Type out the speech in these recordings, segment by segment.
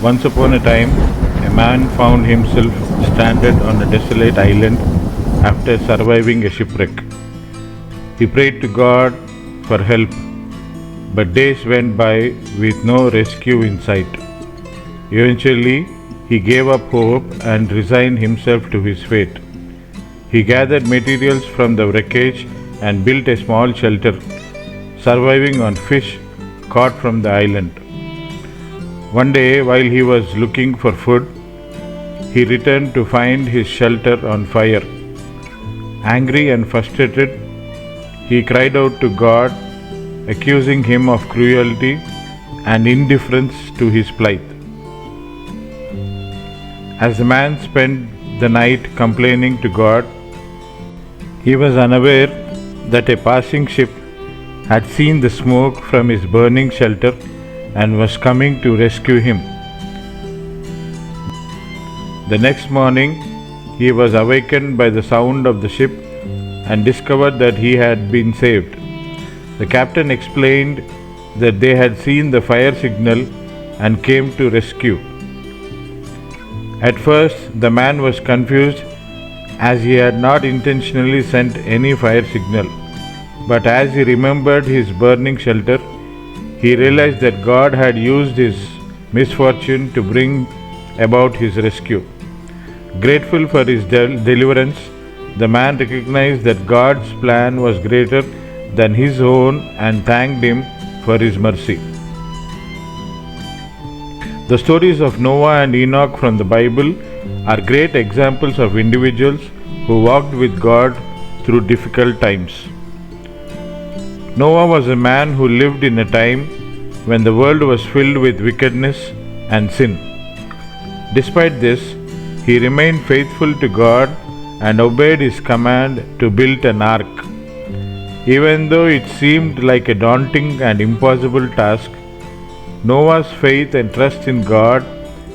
Once upon a time, a man found himself stranded on a desolate island after surviving a shipwreck. He prayed to God for help, but days went by with no rescue in sight. Eventually, he gave up hope and resigned himself to his fate. He gathered materials from the wreckage and built a small shelter, surviving on fish caught from the island. One day, while he was looking for food, he returned to find his shelter on fire. Angry and frustrated, he cried out to God, accusing him of cruelty and indifference to his plight. As the man spent the night complaining to God, he was unaware that a passing ship had seen the smoke from his burning shelter and was coming to rescue him. The next morning, he was awakened by the sound of the ship and discovered that he had been saved. The captain explained that they had seen the fire signal and came to rescue. At first, the man was confused as he had not intentionally sent any fire signal. But as he remembered his burning shelter, he realized that God had used his misfortune to bring about his rescue. Grateful for his deliverance, the man recognized that God's plan was greater than his own and thanked him for his mercy. The stories of Noah and Enoch from the Bible are great examples of individuals who walked with God through difficult times. Noah was a man who lived in a time when the world was filled with wickedness and sin. Despite this, he remained faithful to God and obeyed his command to build an ark. Even though it seemed like a daunting and impossible task, Noah's faith and trust in God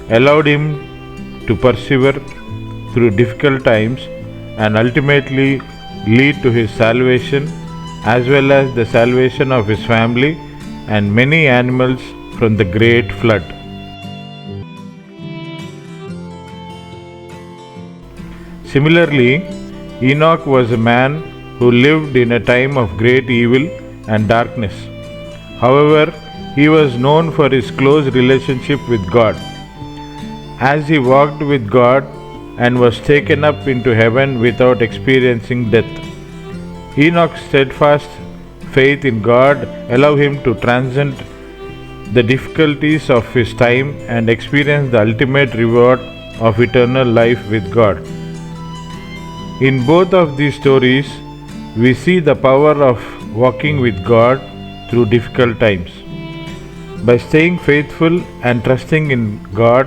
allowed him to persevere through difficult times and ultimately lead to his salvation as well as the salvation of his family and many animals from the great flood. Similarly, Enoch was a man who lived in a time of great evil and darkness. However, he was known for his close relationship with God. As he walked with God and was taken up into heaven without experiencing death, Enoch's steadfast faith in God allowed him to transcend the difficulties of his time and experience the ultimate reward of eternal life with God. In both of these stories, we see the power of walking with God through difficult times. By staying faithful and trusting in God,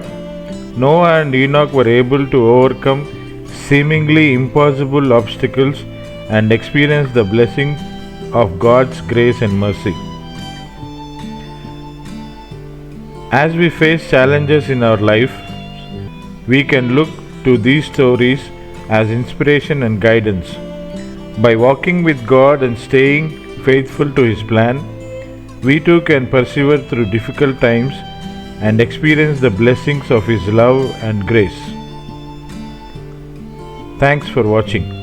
Noah and Enoch were able to overcome seemingly impossible obstacles and experience the blessing of God's grace and mercy. As we face challenges in our life, we can look to these stories as inspiration and guidance. By walking with God and staying faithful to His plan, we too can persevere through difficult times and experience the blessings of His love and grace. Thanks for watching.